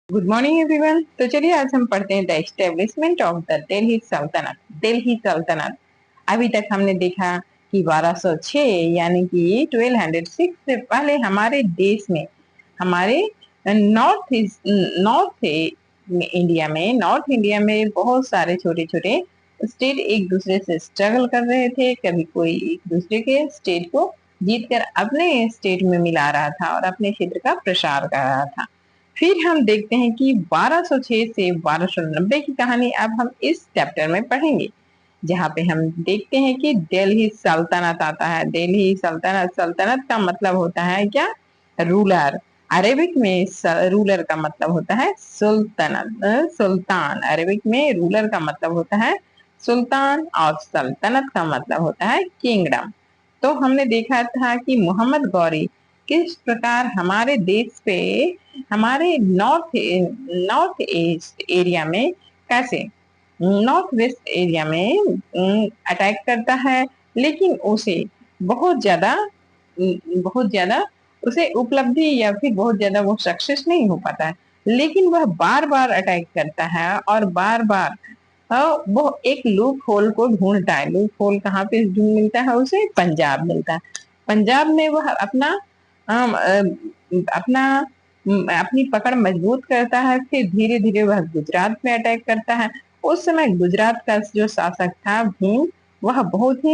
Good morning everyone. तो चलिए आज हम पढ़ते हैं the establishment of the Delhi सल्तनत। दिल्ली सल्तनत अभी तक हमने देखा कि 1206 यानी कि 1206 से पहले हमारे देश में, हमारे नॉर्थ इंडिया में बहुत सारे छोटे छोटे स्टेट एक दूसरे से स्ट्रगल कर रहे थे। कभी कोई एक दूसरे के स्टेट को जीतकर अपने स्टेट में मिला रहा था और अपने क्षेत्र का प्रसार कर रहा था। फिर हम देखते हैं कि 1206 से 1290 की कहानी अब हम इस चैप्टर में पढ़ेंगे, जहाँ पे हम देखते हैं कि दिल्ली सल्तनत आता है। दिल्ली सल्तनत, सल्तनत का मतलब होता है क्या? रूलर। अरेबिक में रूलर का मतलब होता है सुल्तानत, सुल्तान। अरेबिक में रूलर का मतलब होता है सुल्तान और सल्तनत का मतलब होता है किंगडम। तो हमने देखा था कि मोहम्मद गौरी किस प्रकार हमारे देश पे, हमारे नॉर्थ ईस्ट एरिया में कैसे, नॉर्थ वेस्ट एरिया में अटैक करता है, लेकिन उसे बहुत ज्यादा बहुत ज्यादा उसे उपलब्धि या फिर बहुत ज्यादा वो सक्सेस नहीं हो पाता है। लेकिन वह बार बार अटैक करता है और बार बार वो एक लूप होल को ढूंढता है। लूप होल कहाँ पे ढूंढ मिलता है उसे? पंजाब मिलता है। पंजाब में वह अपना अपनी पकड़ मजबूत करता है। फिर धीरे धीरे वह गुजरात में अटैक करता है। उस समय गुजरात का जो शासक था भीम, वह बहुत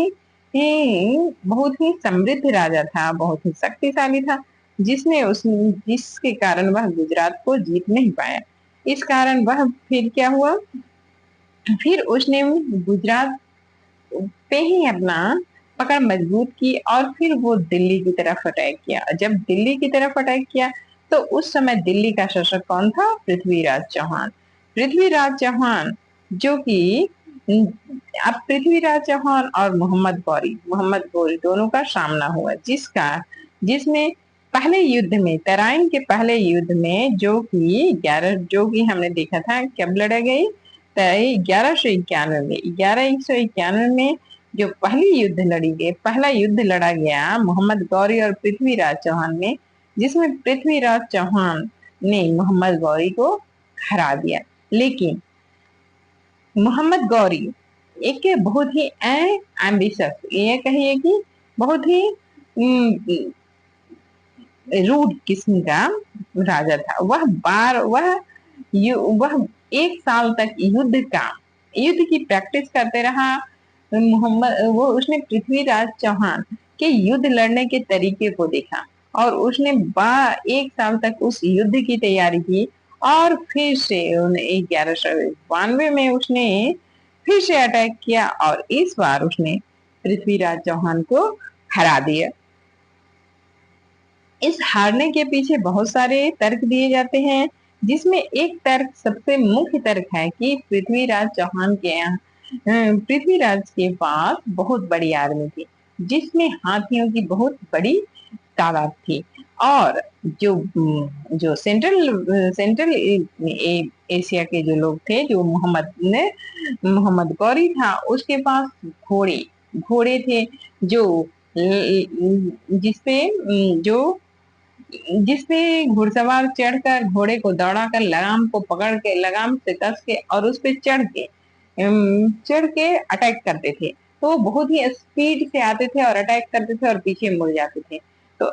ही समृद्ध राजा था, बहुत ही शक्तिशाली था, जिसके कारण वह गुजरात को जीत नहीं पाया। इस कारण वह फिर क्या हुआ, फिर उसने गुजरात पे ही अपना पकड़ मजबूत की और फिर वो दिल्ली की तरफ अटैक किया। जब दिल्ली की तरफ अटैक किया तो उस समय दिल्ली का शासक कौन था? पृथ्वीराज चौहान। पृथ्वीराज चौहान जो कि अब पृथ्वीराज चौहान और मोहम्मद गौरी दोनों का सामना हुआ, जिसमें पहले युद्ध में, तराइन के पहले युद्ध में, जो कि हमने देखा था कब लड़ा गई? 1191 में। 1191 में जो पहला युद्ध लड़ा गया मोहम्मद गौरी और पृथ्वीराज चौहान में, जिसमें पृथ्वीराज चौहान ने मोहम्मद गौरी को हरा दिया। लेकिन मोहम्मद गौरी एक बहुत ही एम्बिशस, ये कहिए कि बहुत ही रूड किस्म का राजा था। वह 1 साल तक युद्ध की प्रैक्टिस करते रहा। उसने पृथ्वीराज चौहान के युद्ध लड़ने के तरीके को देखा और उसने 1 साल तक उस युद्ध की तैयारी की और फिर से 1192 में उसने फिर से अटैक किया और इस बार उसने पृथ्वीराज चौहान को हरा दिया। इस हारने के पीछे बहुत सारे तर्क दिए जाते हैं, जिसमें एक तर्क, सबसे मुख्य तर्क है कि पृथ्वीराज के पास बहुत बड़ी आर्मी थी, जिसमें हाथियों की बहुत बड़ी तादाद थी। और जो जो सेंट्रल एशिया के जो लोग थे, जो मोहम्मद गौरी था, उसके पास घोड़े घोड़े थे, जो जिसपे जो जिसपे घुड़सवार चढ़कर घोड़े को दौड़ाकर लगाम को पकड़ के, लगाम से कस के और उस पे चढ़ के अटैक करते थे। तो वो बहुत ही स्पीड से आते थे और अटैक करते थे और पीछे मुड़ जाते थे। तो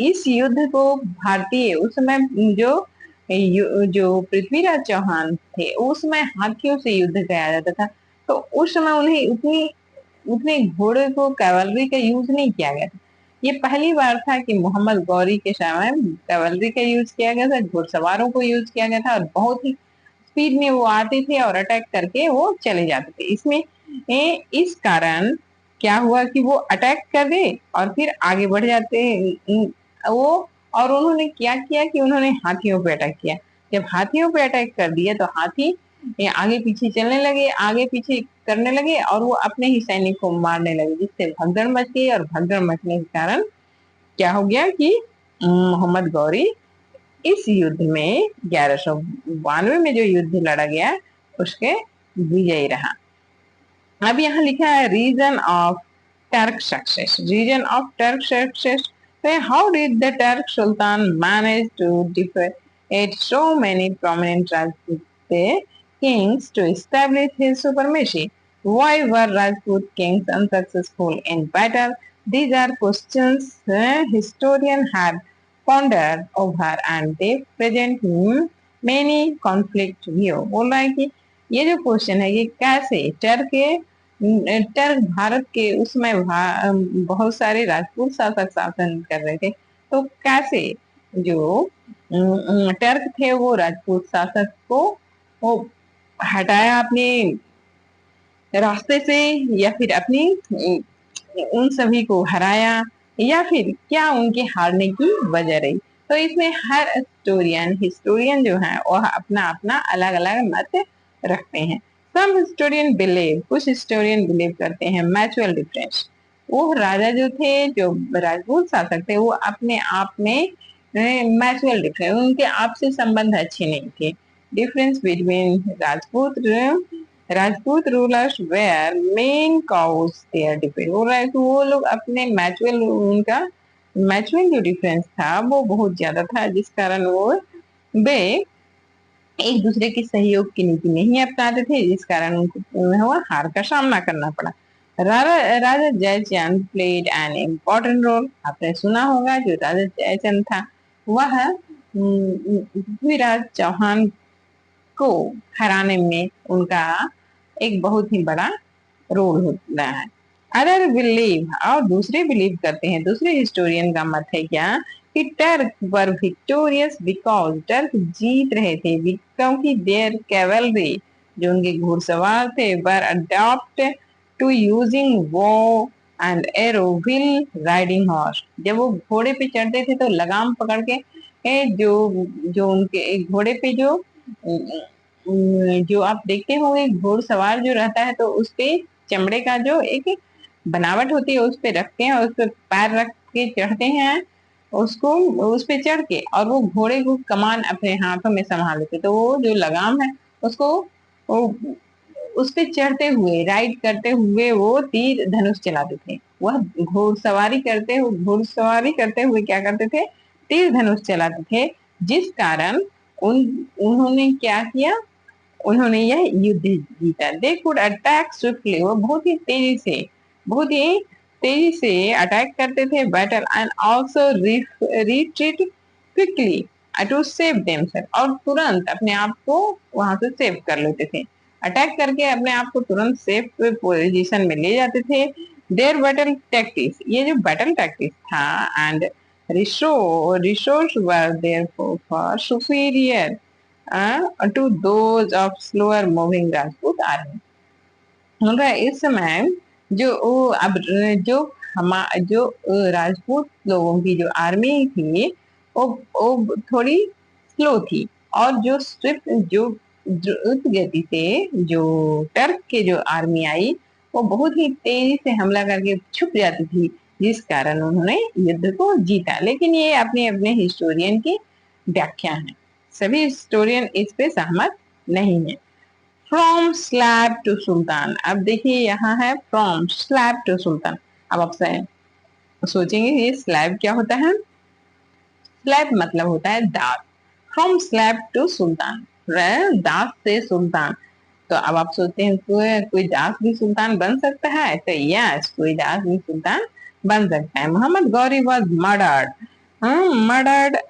इस युद्ध को भारतीय उस समय जो पृथ्वीराज चौहान थे, उस समय हाथियों से युद्ध कराया जाता था। तो उस समय उन्हें उतने घोड़े को, कैवलरी का यूज नहीं किया गया था। ये पहली बार था कि मोहम्मद गौरी के समय कैवलरी का यूज किया गया था, घुड़सवारों को यूज किया गया था और बहुत ही स्पीड में वो आते थे और अटैक करके वो चले जाते थे। इस कारण क्या हुआ कि वो अटैक कर गए और फिर आगे बढ़ जाते वो। और उन्होंने क्या किया कि उन्होंने हाथियों पे अटैक किया। जब हाथियों पे अटैक कर दिया तो हाथी ये आगे पीछे चलने लगे, आगे पीछे करने लगे और वो अपने ही सैनिक को मारने लगे, जिससे भगदड़ मच गई। और भगदड़ मचने के कारण क्या हो गया कि मोहम्मद गौरी इस युद्ध में 1192 में जो युद्ध लड़ा गया उसके विजयी रहा। अब यहाँ लिखा है reason of Turk success. Reason of Turk success, how did the Turk sultan manage to had so many prominent Rajput kings to establish his supremacy. Why were Rajput kings unsuccessful in battle? These are questions historians have pondered over and they present many conflict view. बोल रहा है कि ये जो question है, ये कैसे Turk Bharat के उसमें बहुत सारे राजपूत शासक शासन कर रहे थे, तो कैसे जो टर्क थे वो राजपूत शासक को वो हटाया अपने रास्ते से, या फिर अपनी उन सभी को हराया, या फिर क्या उनके हारने की वजह रही। तो इसमें हर हिस्टोरियन जो है वह अपना अपना अलग अलग मत रखते हैं। सम हिस्टोरियन बिलीव, कुछ हिस्टोरियन बिलीव करते हैं म्यूचुअल डिफरेंस। वो राजा जो थे, जो राजपूत शासक थे, वो अपने आप में म्यूचुअल डिफरेंस, उनके आपसी संबंध अच्छे नहीं थे। Difference between Rajput rulers were main cause their difference. हो रहा है कि वो लोग अपने मैचुअल जो डिफरेंस था वो बहुत ज्यादा था, जिस कारण वे एक दूसरे के सहयोग की नीति नहीं अपनाते थे, जिस कारण उनको हार का सामना करना पड़ा। राजा Jaichand played an important role. आपने सुना होगा जो राजा जयचंद था वह पृथ्वीराज चौहान को हराने में उनका एक बहुत ही बड़ा रोल होता है। अदर बिलीव, और दूसरे बिलीव करते हैं, दूसरे हिस्टोरियन का मत है क्या कि Turk were victorious because, Turk जीत रहे थे क्योंकि देयर कैवलरी, जो उनके घुड़सवार थे, were adopt to using bow and arrow while riding horse. जब वो घोड़े पे चढ़ते थे तो लगाम पकड़ के जो जो उनके घोड़े पे जो आप देखते होंगे घोड़सवार जो रहता है तो उस पे चमड़े का जो एक बनावट होती है उस पे रखते हैं और उस पे पैर रख के चढ़ते हैं, उसको उस पे चढ़ के, और वो घोड़े को कमान अपने हाथों में संभाल लेते, तो वो जो लगाम है उसको वो उस पे चढ़ते हुए, राइड करते हुए वो तीर धनुष चलाते थे। वह घोड़सवारी करते हुए क्या करते थे, तीर धनुष चलाते थे, जिस कारण उन्होंने क्या किया, उन्होंने यह युद्ध जीता। दे कुड अटैक स्विफ्टली, वो बहुत ही तेजी से अटैक करते थे battle, and also retreat quickly to save themselves, और तुरंत अपने आप को वहां से सेव कर लेते थे। अटैक करके अपने आप को तुरंत सेफ पोजीशन में ले जाते थे। देयर बैटल टैक्टिक्स, ये जो बैटल टैक्टिक्स था, and resource were their for superior to those of slower moving Rajput army। बोल रहा है इस समय जो अब जो राजपूत लोगों की जो आर्मी थी वो थोड़ी स्लो थी, और जो स्विफ्ट जो द्रुत गति से जो टर्क के जो आर्मी आई वो बहुत ही तेजी से हमला करके छुप जाती थी, जिस कारण उन्होंने युद्ध को जीता। लेकिन ये अपने अपने हिस्टोरियन की व्याख्या है, सभी हिस्टोरियन इस पे सहमत नहीं है। फ्रॉम स्लैब टू सुल्तान, अब देखिए यहाँ है फ्रॉम स्लैब टू सुल्तान। अब आप सोचेंगे ये स्लैब क्या होता है, स्लैब मतलब होता है दास। फ्रॉम स्लैब टू सुल्तान, दास से सुल्तान। तो अब आप सोचते हैं कोई दास भी सुल्तान बन सकता है, तो यस, कोई दास भी सुल्तान बन सकता है। Mohammad Ghori was murdered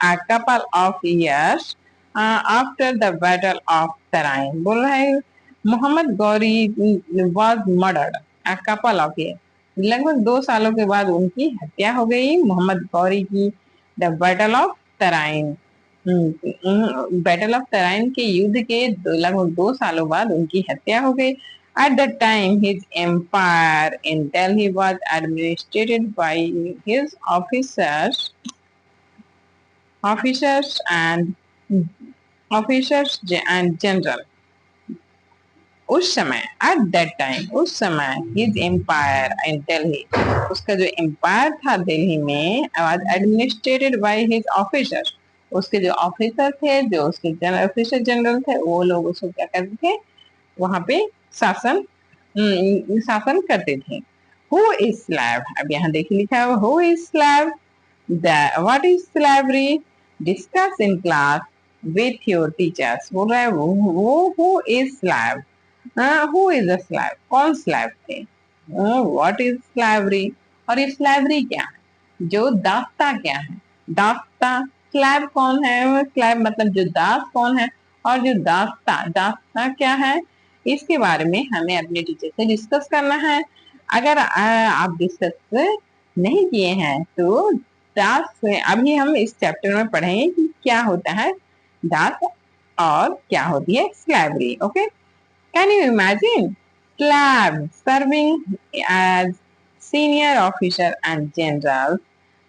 a couple of years after the battle of Tarain. बोल रहा है Mohammad Ghori was murdered a couple of years, लगभग 2 सालों के बाद उनकी हत्या हो गई मोहम्मद गौरी की। The battle of Tarain, battle of Tarain के युद्ध के लगभग 2 सालों बाद उनकी हत्या हो गई। At that time, his empire in Delhi was administered by his officers and general। उस समय एट दैट टाइम, उस समय हिज एम्पायर इन दिल्ली, उसका जो एम्पायर था दिल्ली में, was administrated by his officers, उसके जो ऑफिसर थे, जो उसके ऑफिसर जनरल थे, वो लोग उसको क्या करते थे, वहां पे शासन शासन करते थे। हु इज स्लैव, अब यहाँ देखिए लिखा है who is slave, what is slavery, discuss in class, with your teachers। बोल रहा है वो who is slave, who is a slave, कौन स्लैब थे, व्हाट इज स्लैवरी, और ये स्लैवरी क्या है, जो दास्ता क्या है, दास्ता, स्लैब कौन है, स्लैब मतलब जो दास कौन है, और जो दास्ता, दास्ता क्या है, इसके बारे में हमें अपने टीचर से डिस्कस करना है। अगर आप डिस्कस नहीं किए हैं तो दास, अभी हम इस चैप्टर में पढ़ेंगे कि क्या होता है दास और क्या होती है slavery. Okay, can you imagine slab serving as senior officer and general?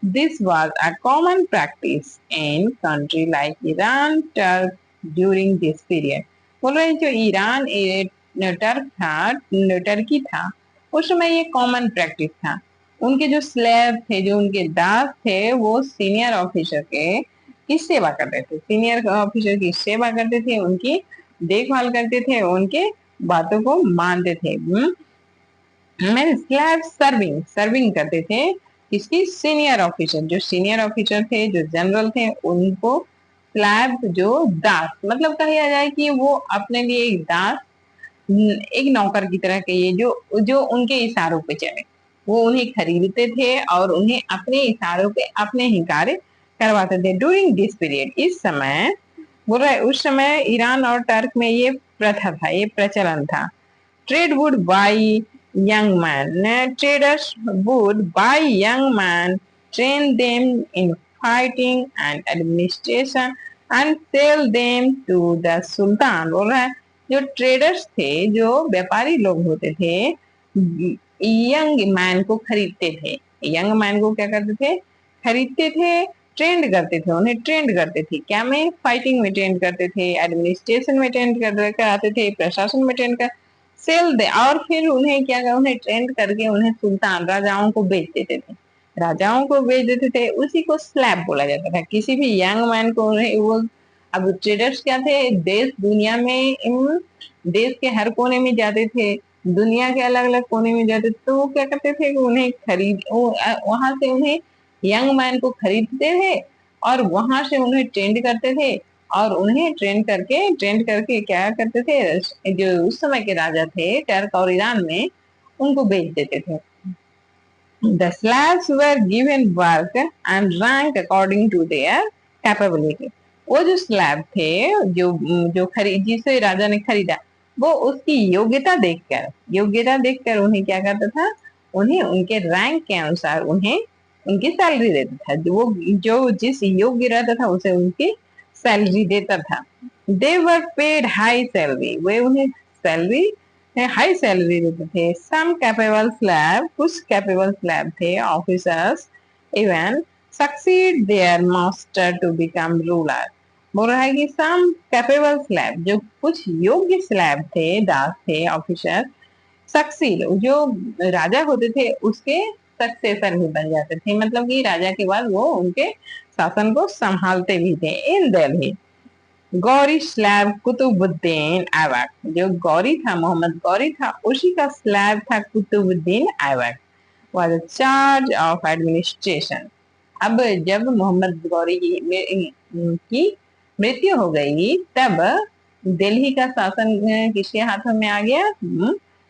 This was a common practice in country like Iran, Turk during this period। बोल रहे हैं जो ईरान टर्क था, टर्की था, उस समय ये कॉमन प्रैक्टिस था। उनके जो स्लेव थे, जो उनके दास थे, वो सीनियर ऑफिसर के की सेवा करते थे, सीनियर ऑफिसर की सेवा करते थे, उनकी देखभाल करते थे, उनके बातों को मानते थे। स्लैब सर्विंग, सर्विंग करते थे किसकी, सीनियर ऑफिसर, जो सीनियर ऑफिसर थे, जो जनरल थे, उनको स्लैब, जो दास, मतलब कहा जाए कि वो अपने लिए एक दास, एक नौकर की तरह के, ये जो जो उनके इशारों पे चले, वो उन्हें खरीदते थे और उन्हें अपने इशारों पे अपने ही कार्य करवाते थे। ड्यूरिंग दिस पीरियड, इस समय बोल रहा है, उस समय ईरान और टर्क में ये प्रथा था, ये प्रचलन था। Trade would buy young men. Traders would buy young men, train them in fighting and administration, and sell them to the Sultan। बोल रहा है जो ट्रेडर्स थे, जो व्यापारी लोग होते थे, यंग मैन को खरीदते थे। यंग मैन को क्या करते थे, खरीदते थे, ट्रेंड करते थे, उन्हें ट्रेंड करते थे, क्या में, फाइटिंग में ट्रेंड करते थे, एडमिनिस्ट्रेशन में ट्रेंड कराते थे, प्रशासन में ट्रेंड कर, सेल दे, और फिर उन्हें क्या कर, उन्हें ट्रेंड करके उन्हें सुल्तान, राजाओं को बेच देते थे, राजाओं को बेच देते थे। उसी को स्लैब बोला जाता था। किसी भी यंग मैन को उन्हें वो, अब ट्रेडर्स क्या थे, देश दुनिया में, देश के हर कोने में जाते थे, दुनिया के अलग अलग कोने में जाते थे, तो वो क्या करते थे कि उन्हें खरीद, वहां से उन्हें यंग मैन को खरीदते थे और वहां से उन्हें ट्रेंड करते थे, और उन्हें ट्रेंड करके क्या करते थे, जो उस समय के राजा थे टर्क और ईरान में, उनको बेच देते थे। The slaves were given work and rank according to their capability। वो जो स्लैब थे, जो जो खरीद, जिसे राजा ने खरीदा, वो उसकी योग्यता देखकर उन्हें क्या करता था, उन्हें उनके रैंक के अनुसार उन्हें उनकी सैलरी देता था। जो जिस योग्य रहता था उसे उनकी सैलरी देता था। They were paid high salary, वे उन्हें सैलरी, हाई सैलरी देते थे। सम कैपेबल स्लैब, कुछ कैपेबल स्लैब थे officers, even succeed their master to become ruler. बोल रहा है कि सम कैपेबल स्लैब, जो कुछ योग्य स्लैब थे, दास थे, ऑफिसर, सक्सीड, जो राजा होते थे उसके सक्सेसर भी बन जाते थे, मतलब कि राजा के बाद वो उनके शासन को संभालते भी थे। इन दिल्ली, गौरी स्लैब कुतुबुद्दीन ऐबक, जो गौरी था, मोहम्मद गौरी था, उसी का स्लैब था Qutbuddin Aibak, was charge of administration. अब जब मोहम्मद गौरी की मृत्यु हो गई, तब दिल्ली का शासन किसके हाथों में आ गया,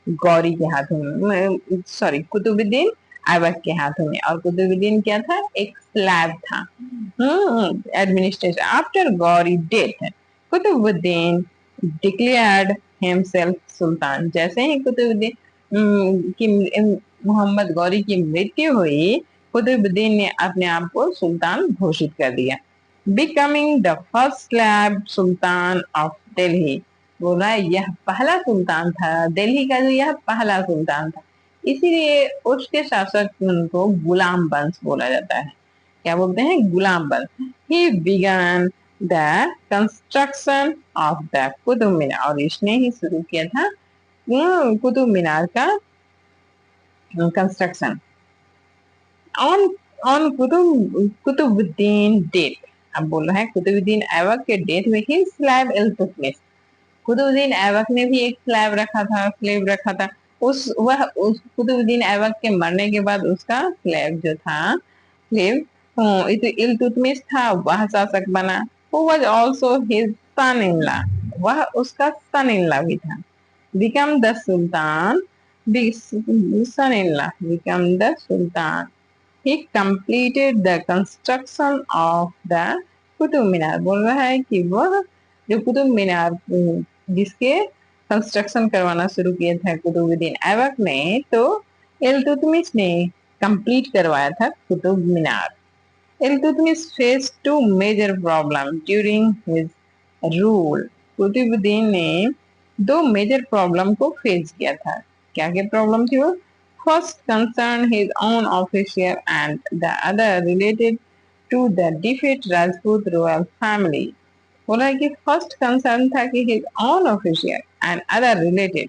गौरी के हाथों में, सॉरी, कुतुबुद्दीन ऐबक के हाथों में। और कुतुबुद्दीन क्या था, एक स्लैब था। Administration after Ghori death, Qutbuddin declared himself सुल्तान। जैसे ही कुतुबुद्दीन की, मोहम्मद गौरी की मृत्यु हुई, कुतुबुद्दीन ने अपने आप को सुल्तान घोषित कर दिया। Becoming the first slab Sultan of Delhi. बोला यह पहला सुल्तान था दिल्ली का, जो यह पहला सुल्तान था, इसीलिए उसके शासक को गुलाम वंश बोला जाता है। क्या बोलते हैं, गुलाम वंश। He began the construction of the Qutub Minar, और इसने ही शुरू किया था कुतुब मीनार का construction. On on Qutbuddin death, अब बोल रहा है कुतुबुद्दीन ऐबक के डेथ में ही स्लैब इल्तुतमिश, कुतुबुद्दीन ऐबक ने भी एक स्लैब रखा था, स्लेब रखा था। उस कुतुबुद्दीन ऐबक के मरने के बाद उसका स्लैब जो था, स्लेब, इल्तुतमिश था, वह शासक बना। who was also his son-in-law, वह उसका son-in-law भी था, become the sultan, the son-in-law become the sultan. He completed the construction of the Qutub Minar. बोल रहा है कि वह जो कुतुब मीनार जिसके कंस्ट्रक्शन करवाना शुरू किया था कुतुबुद्दीन ऐबक ने, तो इल्तुतमिश ने कंप्लीट करवाया था Qutub Minar. Iltutmish face two major problem during his rule. Qutbuddin ने दो मेजर प्रॉब्लम को फेस किया था। क्या क्या प्रॉब्लम थी वो? First concerned his own official and the other related to the defeat Rajput royal family. बोला है कि फर्स्ट कंसर्न था कि his own official and other related,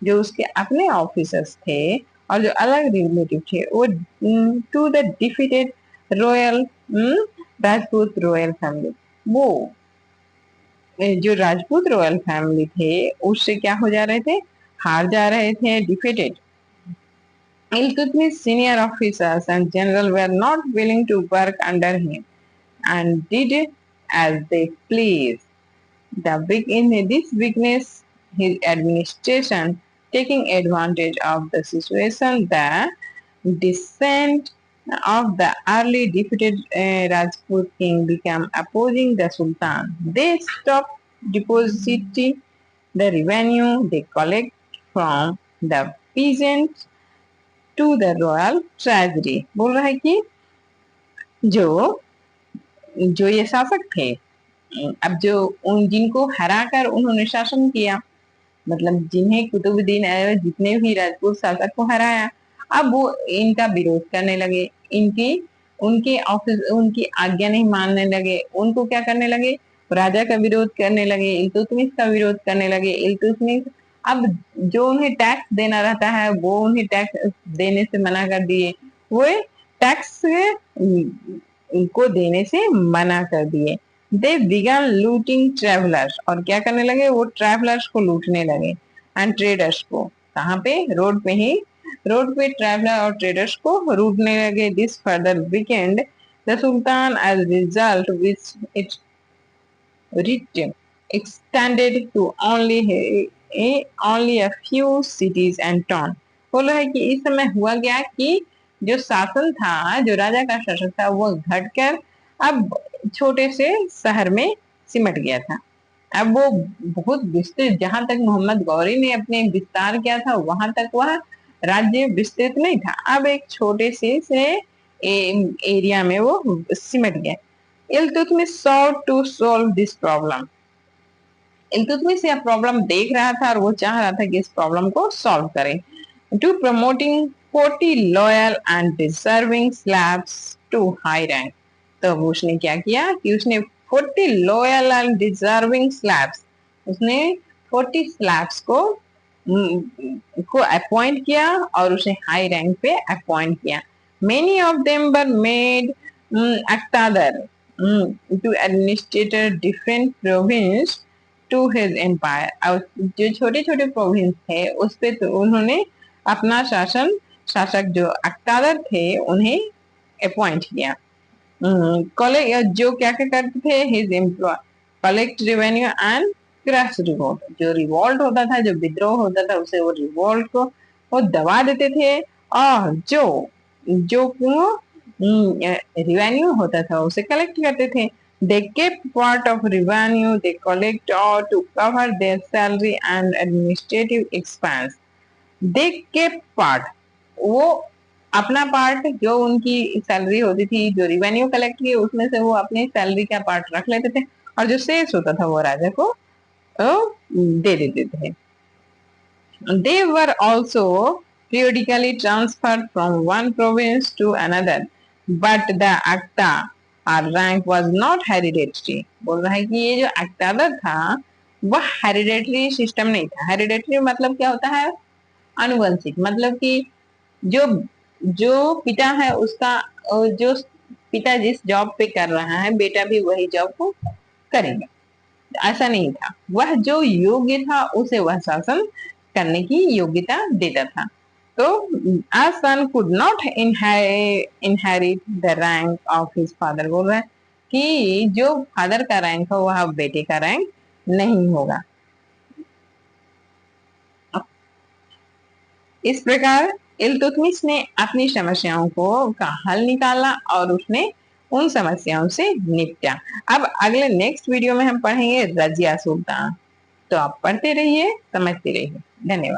जो उसके अपने ऑफिसर्स थे और जो अलग रिलेटिव थे वो to the defeated royal Rajput royal family, वो जो राजपूत रॉयल फैमिली थे उससे क्या हो जा रहे थे? हार जा रहे थे, defeated. Iltutmish senior officers and general were not willing to work under him and did as they pleased. In this weakness, his administration, taking advantage of the situation, the descent of the early defeated Rajput king became opposing the Sultan. They stopped depositing the revenue they collect from the peasants to the royal treasury। बोल रहा है कि जो जो ये शासक थे, अब जो उन जिनको हराकर उन्होंने शासन किया, मतलब जिन्हें कुतुबुद्दीन ऐबक जितने भी राजपूत शासक को हराया, अब वो इनका विरोध करने लगे, इनकी उनके ऑफिस उनकी आज्ञा नहीं मानने लगे, उनको क्या करने लगे? राजा का विरोध करने लगे, इल्तुतमिश का विरोध करने लगे। इल्तुतमिश अब जो उन्हें टैक्स देना रहता है वो उन्हें टैक्स देने से मना कर दिए, वो टैक्स को देने से मना कर दिए। दे बिगन लूटिंग ट्रेवलर्स, और क्या करने लगे? वो ट्रेवलर्स को लूटने लगे, एंड ट्रेडर्स को। कहाँ पे? रोड पे ही, रोड पे ट्रेवलर और ट्रेडर्स को लूटने लगे। This further weakened the sultan as result which it reach extended to only a few cities and towns। बोल रहा है कि इस समय हुआ गया कि जो शासन था, जो राजा का शासन था, वो घटकर अब छोटे से शहर में सिमट गया था। अब वो बहुत विस्तृत, जहां तक मोहम्मद गौरी ने अपने विस्तार किया था वहां तक वह राज्य विस्तृत नहीं था, अब एक छोटे से एरिया में वो सिमट गया। Iltutmish sought to solve this problem। Iltutmish यह प्रॉब्लम देख रहा था और वो चाह रहा था कि इस प्रॉब्लम को सॉल्व करें। To promoting 40 loyal and deserving slaves to high rank. तो उसने क्या किया कि उसने 40 लॉयल एंड डिजर्विंग स्लैब्स, उसने 40 स्लैब्स को अपॉइंट किया और उसे हाई रैंक पे अपॉइंट किया। Many of them were made अक्तादर to administrator different province to his empire. और जो छोटे छोटे प्रोविंस थे उस पे तो उन्होंने अपना शासक जो अक्तादर थे उन्हें अपॉइंट किया। जो क्या क्या करते थे? His employ collect revenue and crush revolt. जो रिवोल्ट होता था, जो विद्रोह होता था, उसे वो रिवोल्ट को वो दबा देते थे, और जो जो रेवेन्यू होता था उसे कलेक्ट करते थे। They kept part of revenue they collect or to cover their salary and administrative expense। They kept part, वो अपना पार्ट जो उनकी सैलरी होती थी, जो रिवेन्यू कलेक्ट की उसमें से वो अपनी सैलरी का पार्ट रख लेते थे, और जो शेष होता था वो राजा को दे देते थे। They were also periodically transferred from one province to another, but the Akta or rank was not hereditary। बोल रहा है कि ये जो अक्तादर था वह हेरिडेटरी सिस्टम नहीं था। हेरिडेटरी मतलब क्या होता है? अनुवंशिक, मतलब कि जो जो पिता है उसका जो पिता जिस जॉब पे कर रहा है बेटा भी वही जॉब को करेगा, ऐसा नहीं था। वह जो योग्य था उसे वह शासन करने की योग्यता देता था। तो a son could not inherit the rank of his father। बोल रहा है कि जो फादर का रैंक हो वह बेटे का रैंक नहीं होगा। इस प्रकार इल्तुतमिश ने अपनी समस्याओं का हल निकाला और उसने उन समस्याओं से निपटा। अब अगले नेक्स्ट वीडियो में हम पढ़ेंगे रजिया सुल्तान। तो आप पढ़ते रहिए, समझते रहिए। धन्यवाद।